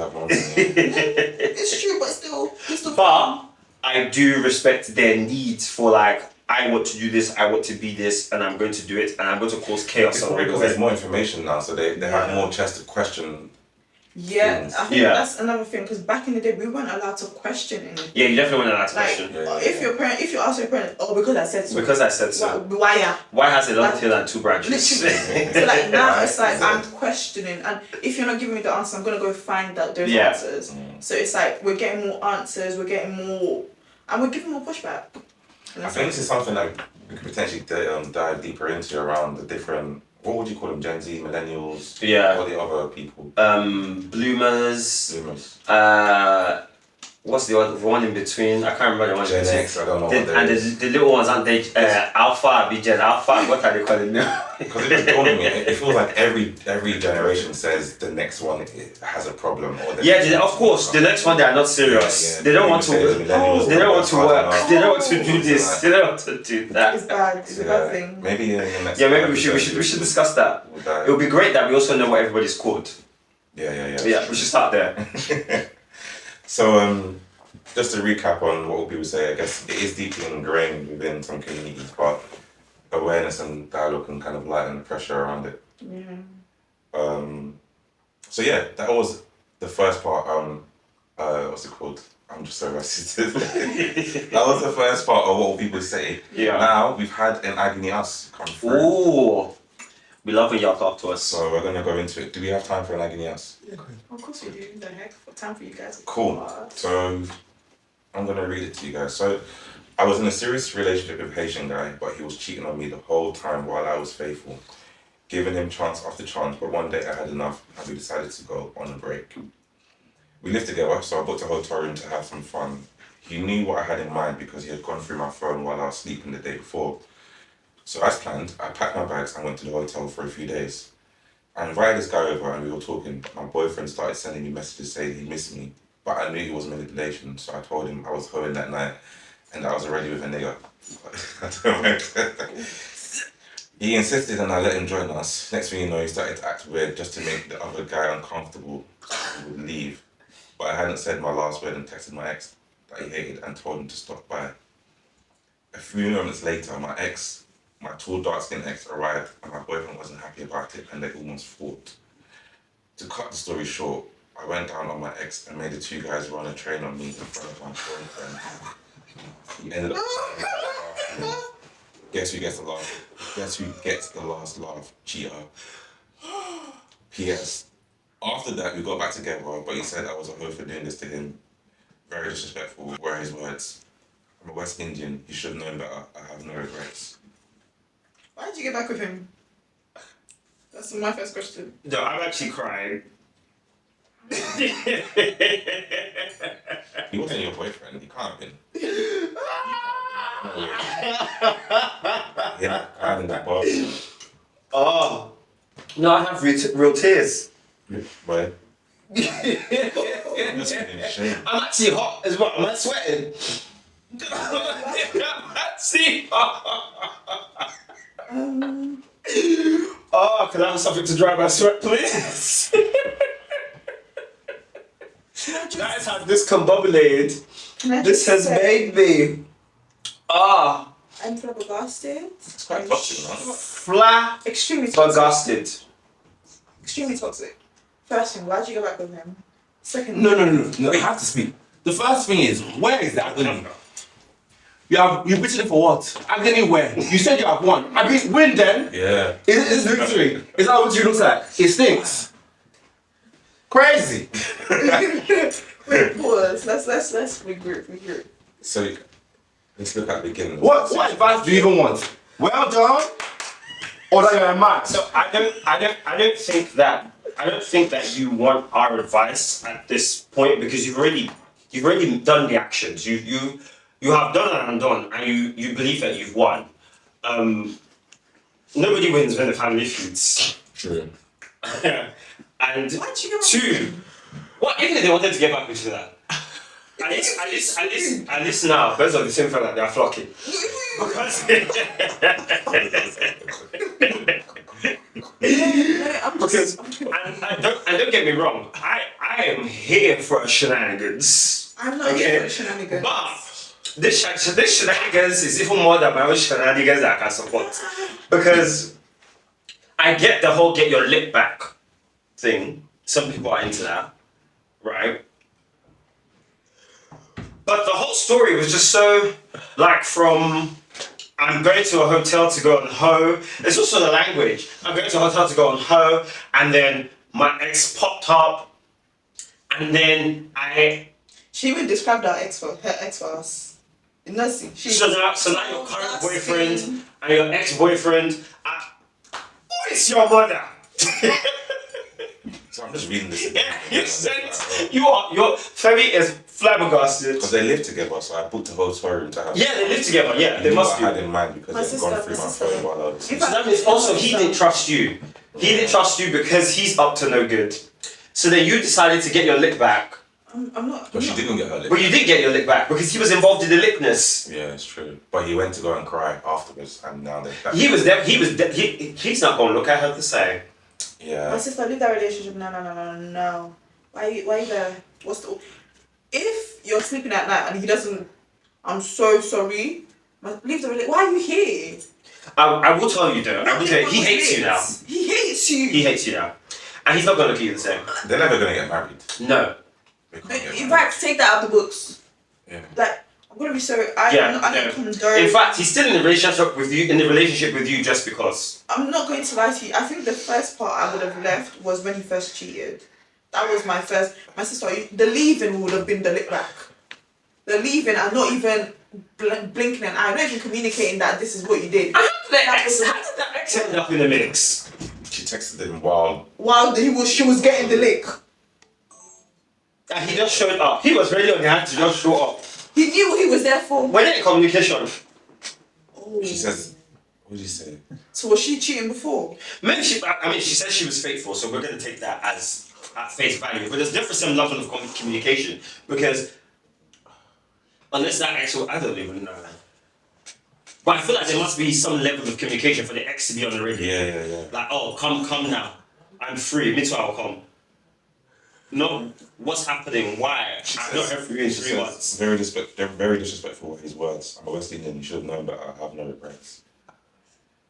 Speaker 2: It's true, but still.
Speaker 3: But I do respect their need for like, I want to do this, I want to be this, and I'm going to do it, and I'm going to cause chaos.
Speaker 1: It's probably because there's more information now, so they have more chance to question.
Speaker 2: Yeah,
Speaker 1: things.
Speaker 2: I think that's another thing, because back in the day we weren't allowed to question anything.
Speaker 3: Yeah, you definitely want to ask
Speaker 2: Like,
Speaker 3: question.
Speaker 2: if you ask your parent, oh, because I said so.
Speaker 3: Because I said so.
Speaker 2: Why?
Speaker 3: Why has it long tail and two branches?
Speaker 2: Literally. So like now
Speaker 1: Right,
Speaker 2: it's like
Speaker 1: exactly.
Speaker 2: I'm questioning, and if you're not giving me the answer, I'm gonna go find those
Speaker 3: Yeah.
Speaker 2: answers. So it's like we're getting more answers, we're getting more, and we're giving more pushback.
Speaker 1: I think this is something that we could potentially dive deeper into around the different, what would you call them, Gen Z, millennials,
Speaker 3: Yeah.
Speaker 1: or the other people,
Speaker 3: Bloomers.
Speaker 1: Zoomers,
Speaker 3: What's the other one in between? I can't remember the one in
Speaker 1: Gen
Speaker 3: between.
Speaker 1: X, I don't know
Speaker 3: The-
Speaker 1: what they
Speaker 3: and
Speaker 1: is.
Speaker 3: the little ones, aren't they? Alpha, Gen Alpha. What are they calling them?
Speaker 1: Because it just dawned on me, it feels like every generation says the next one has a problem. Or the
Speaker 3: Yeah,
Speaker 1: next
Speaker 3: of
Speaker 1: one's
Speaker 3: course.
Speaker 1: got
Speaker 3: The next one, they are not serious.
Speaker 1: Yeah,
Speaker 3: They don't want to.
Speaker 1: say the millennials
Speaker 3: They don't want to work.
Speaker 1: are
Speaker 3: They don't want to do this. They don't want to do
Speaker 2: It's
Speaker 3: that.
Speaker 2: bad. It's a bad thing.
Speaker 1: Maybe in the next
Speaker 3: Yeah, maybe we
Speaker 1: episode
Speaker 3: should discuss that.
Speaker 1: we'll dive-
Speaker 3: It would be great that we also know what everybody's called.
Speaker 1: Yeah.
Speaker 3: Yeah, we should start there.
Speaker 1: So, just to recap on what people say, I guess it is deeply ingrained within some communities, but awareness and dialogue can kind of lighten the pressure around it.
Speaker 2: Yeah.
Speaker 1: So yeah, that was the first part. What's it called? I'm just so rusty. That was the first part of what people say.
Speaker 3: Yeah.
Speaker 1: Now we've had an agony us come through.
Speaker 3: Ooh, we love when y'all talk to us.
Speaker 1: So we're gonna go into it. Do we have time for an agony us?
Speaker 2: Of course we do. The heck? What time for you guys?
Speaker 1: Cool. So I'm gonna read it to you guys. So I was in a serious relationship with a Haitian guy, but he was cheating on me the whole time while I was faithful, giving him chance after chance. But one day I had enough and we decided to go on a break. We lived together, so I booked a hotel room to have some fun. He knew what I had in mind because he had gone through my phone while I was sleeping the day before. So as planned, I packed my bags and went to the hotel for a few days. I invited this guy over and we were talking, but my boyfriend started sending me messages saying he missed me, but I knew it was manipulation, so I told him I was home that night and I was already with a nigga. I don't know. He insisted and I let him join us. Next thing you know, he started to act weird just to make the other guy uncomfortable so he would leave. But I hadn't said my last word and texted my ex that he hated and told him to stop by. a few moments later, my tall, dark-skinned ex arrived, and my boyfriend wasn't happy about it, and they almost fought. To cut the story short, I went down on my ex and made the two guys run a train on me in front of my boyfriend. He ended up. Guess who gets the laugh? Guess who gets the last laugh? Cheater. P.S. After that, we got back together, but he said I was a hoe for doing this to him. Very disrespectful, were his words. I'm a West Indian. He should have known better. I have no regrets.
Speaker 2: Why did you get back with him? That's my first question.
Speaker 3: No, I'm actually crying.
Speaker 1: He wasn't your boyfriend. He can't have been. Yeah, I'm in that bar.
Speaker 3: Oh. No, I have real tears.
Speaker 1: Boy. You're spitting shame.
Speaker 3: I'm actually hot as well. Am I sweating? I'm actually hot. Oh, can I have something to dry my sweat, please? That is how discombobulated this has made me. Ah.
Speaker 2: I'm flabbergasted.
Speaker 1: It's quite toxic, man.
Speaker 2: Extremely toxic.
Speaker 3: Flabbergasted.
Speaker 2: Extremely toxic. First thing, why'd you go back with him? Second,
Speaker 4: No, you have to speak. The first thing is, where is the agony? You've written it for what? Agony where? You said you have won. I mean, win then.
Speaker 1: Yeah.
Speaker 4: It's victory. Is that what you look like? It stinks. Crazy.
Speaker 2: wait, pause. Let's regroup.
Speaker 1: So, let's look at the beginning.
Speaker 4: What advice do you even want? Well done. Or that you're a man.
Speaker 3: So I don't think that you want our advice at this point because you've already done the actions. You have done and undone, and you believe that you've won. Nobody wins when the family feuds.
Speaker 1: True.
Speaker 3: And
Speaker 2: Why'd you go back with
Speaker 3: two,
Speaker 2: him?
Speaker 3: what even if they wanted to get back with each other? At least now, birds of the same feather, they are flocking. Because and don't get me wrong, I am here for shenanigans.
Speaker 2: I'm not here for the shenanigans.
Speaker 3: But this shenanigans is even more than my own shenanigans that I can support. Because I get the whole get your lip back thing. Some people are into that, right? But the whole story was just so, like, from I'm going to a hotel to go on hoe. It's also the language. I'm going to a hotel to go on hoe, and then my ex popped up, and then
Speaker 2: She even described her ex for us. Nothing.
Speaker 3: So now your current boyfriend and your ex-boyfriend. Who is your mother?
Speaker 1: So I'm just reading this.
Speaker 3: Your Femi is flabbergasted.
Speaker 1: Because they live together, so I booked a hotel room to have.
Speaker 3: Yeah, they live together. Yeah, they
Speaker 1: Knew
Speaker 3: must
Speaker 1: what
Speaker 3: be.
Speaker 1: I had in mind because
Speaker 2: My
Speaker 1: they've gone
Speaker 2: sister-
Speaker 1: through
Speaker 2: my
Speaker 1: my
Speaker 2: sister-
Speaker 1: phone while I was.
Speaker 2: If
Speaker 3: So that means also he didn't trust you. He didn't trust you because he's up to no good. So then you decided to get your lick back.
Speaker 2: I'm not.
Speaker 1: But she didn't get her lip.
Speaker 3: But you did get your lick back because he was involved in the lickness.
Speaker 1: Yeah, it's true. But he went to go and cry afterwards, and now they.
Speaker 3: He was there. He's not going to look at her the same.
Speaker 1: Yeah.
Speaker 2: My sister, leave that relationship. No. Why you there? What's the? If you're sleeping at night and he doesn't, I'm so sorry. Leave the relationship. Why are you here?
Speaker 3: I will tell you though. I will tell you, he hates you now.
Speaker 2: He hates you.
Speaker 3: He hates you now, and he's not going to look at you the same.
Speaker 1: They're never gonna get married.
Speaker 3: No.
Speaker 1: They can't get
Speaker 2: In
Speaker 1: married.
Speaker 2: fact, take that out of the books.
Speaker 1: Yeah.
Speaker 2: Like, I'm gonna be sorry. I don't condone.
Speaker 3: In fact, he's still in the relationship with you. Just because.
Speaker 2: I'm not going to lie to you. I think the first part I would have left was when he first cheated. That was my first. My sister, the leaving would have been the lick back. The leaving and not even blinking an eye, not even communicating that this is what you did.
Speaker 3: How did that ex end up in the mix?
Speaker 1: She texted him while.
Speaker 2: While she was getting the lick.
Speaker 3: And he just showed up. He was ready on the hand to just show up.
Speaker 2: He knew what he was there for.
Speaker 3: When in communication.
Speaker 2: Oh.
Speaker 1: She says, "What did you say?"
Speaker 2: So was she cheating before?
Speaker 3: Maybe she said she was faithful, so we're going to take that as at face value. But there's definitely some level of communication because unless that ex, I don't even know. But I feel like there must be some level of communication for the ex to be on the radio.
Speaker 1: Yeah.
Speaker 3: Like, oh, come now. I'm free. Me too, I'll come. not what's happening, why. I've not heard from you in
Speaker 1: She
Speaker 3: 3
Speaker 1: says,
Speaker 3: months.
Speaker 1: they're very disrespectful with his words. I'm a West Indian, you should have known better. I have no regrets.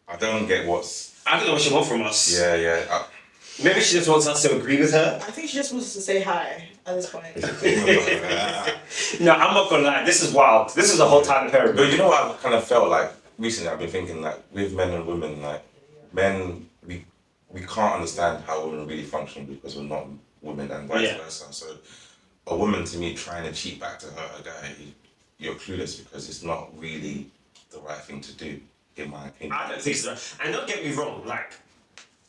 Speaker 1: I don't get what's.
Speaker 3: I don't know what she wants from us.
Speaker 1: Yeah.
Speaker 3: Maybe she just wants us to agree with her.
Speaker 2: I think she just wants us to say hi at this point.
Speaker 3: No, I'm not gonna lie. This is wild. This is a whole Tyler Perry.
Speaker 1: But you know what I kind of felt like recently? I've been thinking like with men and women, like men, we can't understand how women really function because we're not women and vice versa. So a woman to me trying to cheat back to her a guy, you're clueless because it's not really the right thing to do, in my opinion.
Speaker 3: I don't think so. And don't get me wrong, like,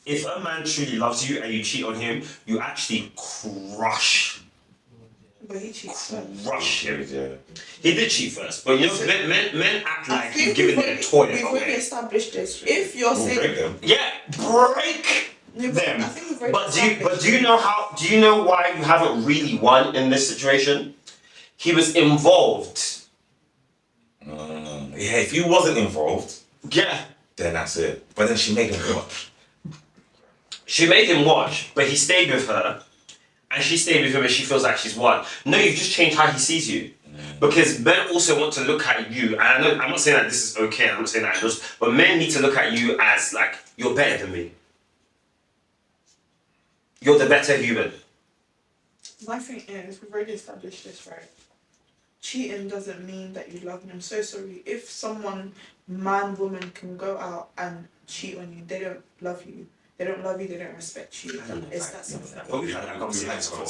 Speaker 3: if a man truly loves you and you cheat on him, you actually crush
Speaker 2: But he cheats first.
Speaker 3: him.
Speaker 1: Yeah.
Speaker 3: He did cheat first, but you know, men act
Speaker 2: I
Speaker 3: like
Speaker 2: think
Speaker 3: you've given their toilet
Speaker 2: we've already
Speaker 3: away.
Speaker 2: established this. If you're
Speaker 1: We'll break
Speaker 2: saying,
Speaker 1: them.
Speaker 3: Yeah, break
Speaker 2: No, but
Speaker 3: them.
Speaker 2: I think we've already
Speaker 3: But
Speaker 2: established.
Speaker 3: do you know how? Do you know why you haven't really won in this situation? He was involved.
Speaker 1: Yeah, if you wasn't involved,
Speaker 3: Yeah.
Speaker 1: then that's it. But then she made him watch.
Speaker 3: She made him watch, but he stayed with her, and she stayed with him, and she feels like she's won. No, you've just changed how he sees you. Because men also want to look at you, and I know, I'm not saying that this is okay, I'm not saying that just, but men need to look at you as like, you're better than me. You're the better human.
Speaker 2: My thing is, we've already established this, right? Cheating doesn't mean that you love me. I'm so sorry. If someone, man, woman, can go out and cheat on you, they don't love you. They don't love you, they don't respect you. It's that simple.
Speaker 3: But we've had that conversation before.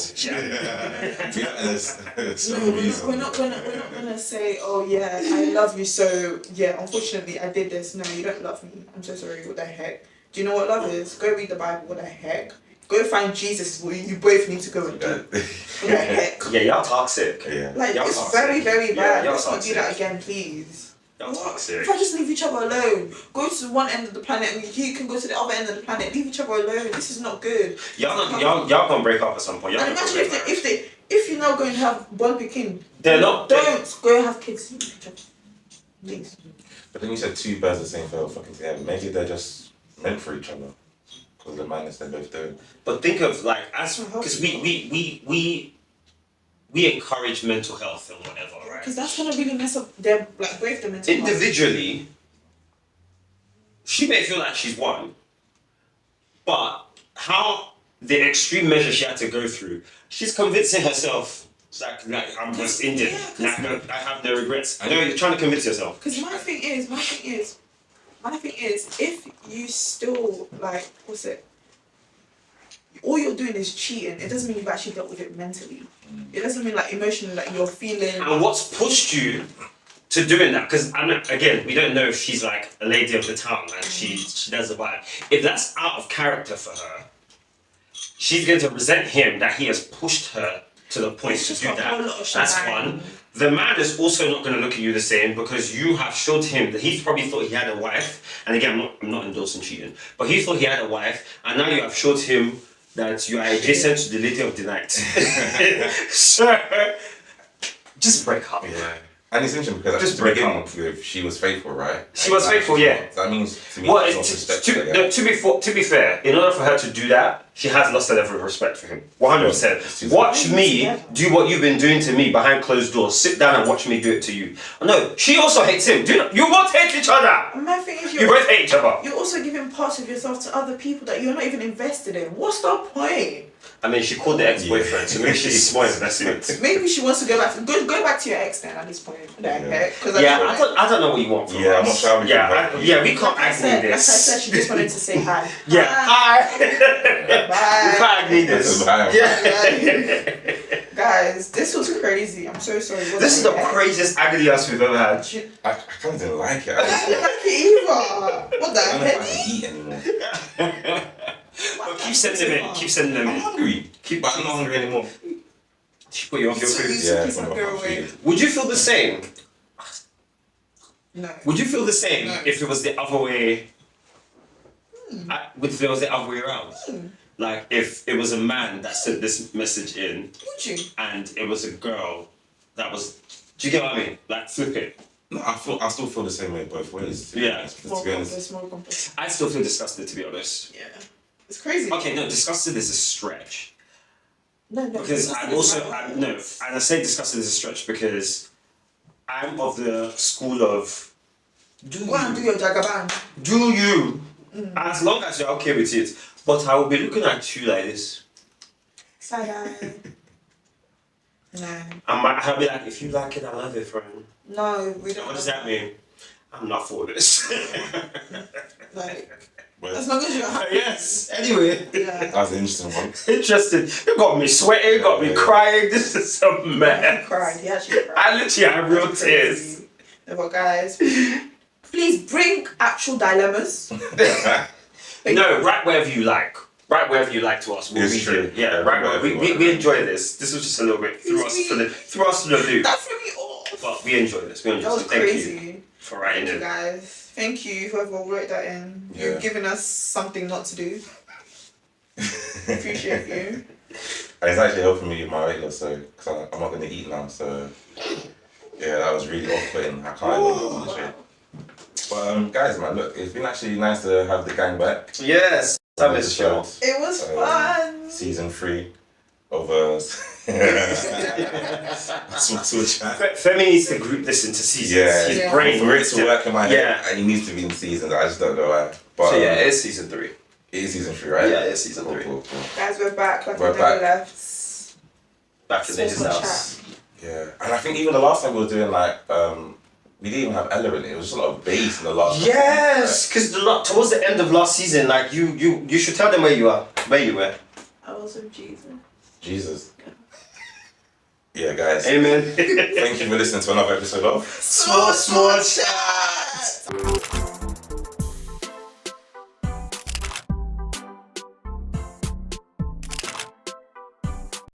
Speaker 2: No, we're not gonna say, oh yeah, I love you, so yeah, unfortunately I did this. No, you don't love me. I'm so sorry, what the heck? Do you know what love is? Go read the Bible, what the heck? Go find Jesus, what you both need to go and do. What the heck?
Speaker 3: Yeah, y'all toxic.
Speaker 1: Yeah.
Speaker 2: Like,
Speaker 3: Y'all
Speaker 2: it's
Speaker 3: toxic.
Speaker 2: very, very
Speaker 3: Yeah,
Speaker 2: bad.
Speaker 3: y'all
Speaker 2: Let's not do
Speaker 3: toxic.
Speaker 2: that again, please.
Speaker 3: Y'all toxic.
Speaker 2: If I just leave each other alone, go to one end of the planet and you can go to the other end of the planet, leave each other alone. This is not good.
Speaker 3: Y'all gonna break up at some point. Y'all
Speaker 2: And
Speaker 3: gonna
Speaker 2: imagine
Speaker 3: break up.
Speaker 2: if you're now going to have one Pekin,
Speaker 3: They're not-
Speaker 2: don't go and have kids. Leave each other. Please.
Speaker 1: But then you said two birds of the same feather fucking together. Maybe they're just meant for each other. Because the madness they're both doing.
Speaker 3: But think of like as because we encourage mental health and whatever, right?
Speaker 2: Because that's gonna really mess up their like both the mental health.
Speaker 3: Individually, she may feel like she's won, but how the extreme measure she had to go through, she's convincing herself like I'm West Indian,
Speaker 2: Yeah,
Speaker 3: like no, I have no regrets. I know you're trying to convince yourself.
Speaker 2: Because my thing is, if you still like, what's it? All you're doing is cheating. It doesn't mean you've actually dealt with it mentally. It doesn't mean like emotionally, like you're feeling.
Speaker 3: And what's pushed you to doing that? Because again, we don't know if she's like a lady of the town and she does the vibe. If that's out of character for her, she's going to resent him that he has pushed her to the point
Speaker 2: It's
Speaker 3: to
Speaker 2: just
Speaker 3: do
Speaker 2: a whole lot
Speaker 3: that.
Speaker 2: of
Speaker 3: That's
Speaker 2: shebang.
Speaker 3: one. The man is also not going to look at you the same because you have showed him that he's probably thought he had a wife. And again, I'm not endorsing cheating, but he thought he had a wife, and now you have showed him that you are adjacent to the lady of the night. So, just break up.
Speaker 1: Yeah. And it's interesting because
Speaker 3: Just
Speaker 1: at the
Speaker 3: break
Speaker 1: beginning,
Speaker 3: up.
Speaker 1: if she was faithful, right?
Speaker 3: She was faithful,
Speaker 1: she's
Speaker 3: yeah.
Speaker 1: not. That means to me,
Speaker 3: Well,
Speaker 1: it's not respect for her,
Speaker 3: to be fair, in order for her to do that, she has lost a level of respect for him. 100%. Watch me do what you've been doing to me behind closed doors. Sit down and watch me do it to you. No, she also hates him. You both hate each other.
Speaker 2: And my thing is,
Speaker 3: You both hate each other.
Speaker 2: you're also giving parts of yourself to other people that you're not even invested in. What's the point?
Speaker 3: I mean, she called the ex-boyfriend, so maybe she's small investment.
Speaker 2: Maybe she wants to go back. Go back to your ex then at this point. What the heck? Because
Speaker 3: Yeah, I don't know what you want from
Speaker 1: Yeah, I'm
Speaker 3: us.
Speaker 1: not sure we
Speaker 3: Yeah,
Speaker 1: can vote.
Speaker 3: yeah, we can't
Speaker 2: like I
Speaker 3: agree
Speaker 2: said,
Speaker 3: this.
Speaker 2: she just wanted to say hi.
Speaker 3: Yeah, hi. We
Speaker 2: Bye.
Speaker 3: can't agree this.
Speaker 1: Bye.
Speaker 3: Yeah.
Speaker 2: Guys, this was crazy. I'm so sorry. What
Speaker 3: This is the
Speaker 2: heck?
Speaker 3: craziest agony us we've ever had.
Speaker 1: I kind of didn't like it.
Speaker 2: I didn't like it either. What the
Speaker 1: I don't know if I
Speaker 2: heck?
Speaker 1: can eat anymore.
Speaker 3: But keep sending them in. Keep sending them
Speaker 1: I'm
Speaker 3: in.
Speaker 1: hungry. But I'm not hungry anymore.
Speaker 3: She put you off your
Speaker 2: So
Speaker 3: food.
Speaker 2: you
Speaker 1: Yeah,
Speaker 2: took
Speaker 1: I'm
Speaker 2: your
Speaker 1: not
Speaker 2: away.
Speaker 1: hungry.
Speaker 3: Would you feel the same?
Speaker 2: No.
Speaker 3: Would you feel the same
Speaker 2: No.
Speaker 3: if it was the other way? If it was the other way around? Like if it was a man that sent this message in
Speaker 2: Would you?
Speaker 3: and it was a girl that was. Do you get what I mean? Like flip it.
Speaker 1: No, I still feel the same way both ways.
Speaker 3: Yeah.
Speaker 2: More
Speaker 1: To be honest.
Speaker 2: complex, more complex.
Speaker 3: I still feel disgusted, to be honest.
Speaker 2: Yeah. It's crazy.
Speaker 3: Okay, no, disgusted is a stretch.
Speaker 2: No,
Speaker 3: Because I'm also and I say disgusting is a stretch because I'm of the school of
Speaker 2: Go and do your jagaban.
Speaker 3: do you as long as you're okay with it. But I will be looking at you like this.
Speaker 2: Side eye. No.
Speaker 3: I'll be like, if you like it, I love it, friend.
Speaker 2: No, we don't.
Speaker 3: What does that mean? I'm not for this.
Speaker 2: Like,
Speaker 1: Well,
Speaker 2: as long as you're happy.
Speaker 3: Yes. Anyway.
Speaker 2: Yeah.
Speaker 1: that's an interesting one.
Speaker 3: Interesting. You got me sweating, you got me crying. This is a
Speaker 2: He
Speaker 3: mess.
Speaker 2: cried. He actually cried.
Speaker 3: I literally had real tears.
Speaker 2: No, but guys, please bring actual dilemmas.
Speaker 3: No, write wherever you like. Write wherever you like to us. We'll
Speaker 1: It's
Speaker 3: read
Speaker 1: true.
Speaker 3: it. Yeah,
Speaker 1: Yeah,
Speaker 3: right.
Speaker 1: wherever you
Speaker 3: We
Speaker 1: want.
Speaker 3: enjoy this. This was just a little bit threw us for the loop.
Speaker 2: That threw me off.
Speaker 3: But we enjoy this. We enjoy
Speaker 2: That was
Speaker 3: this. Thank
Speaker 2: crazy.
Speaker 3: you for writing
Speaker 2: Thank you,
Speaker 3: it.
Speaker 2: guys. Thank you, whoever wrote that in.
Speaker 1: Yeah.
Speaker 2: You've given us something not to do. Appreciate you.
Speaker 1: And it's actually helping me with my weight loss, so because I'm not going to eat now. So yeah, that was really off-putting. I can't even eat shit. But guys, man, look, it's been actually nice to have the gang back.
Speaker 3: Yes. That is
Speaker 1: Episode,
Speaker 3: show.
Speaker 2: It was fun.
Speaker 1: Season 3 of Small Chat.
Speaker 3: Femi needs to group this into seasons.
Speaker 1: Yeah.
Speaker 3: His
Speaker 2: Yeah.
Speaker 3: brain
Speaker 1: For it
Speaker 3: needs
Speaker 1: to work in my head,
Speaker 3: Yeah.
Speaker 1: and it needs to be in seasons. I just don't know why. But
Speaker 3: So yeah, it is season 3.
Speaker 1: it is season 3, right?
Speaker 3: Yeah, it's season
Speaker 1: Cool,
Speaker 3: 3.
Speaker 1: cool, cool.
Speaker 2: Guys, we're back. Like
Speaker 1: We're
Speaker 2: we never
Speaker 1: back.
Speaker 2: left.
Speaker 3: Back to his
Speaker 2: Small
Speaker 3: house.
Speaker 1: Yeah, and I think even the last time we were doing like, we didn't even have Ella in it. It was just a lot of bass in the last.
Speaker 3: Yes, because towards the end of last season, like you should tell them where you are, where you were.
Speaker 2: I was with Jesus.
Speaker 1: Jesus. Yeah, guys.
Speaker 3: Amen.
Speaker 1: Thank you for listening to another episode of
Speaker 2: Small chat.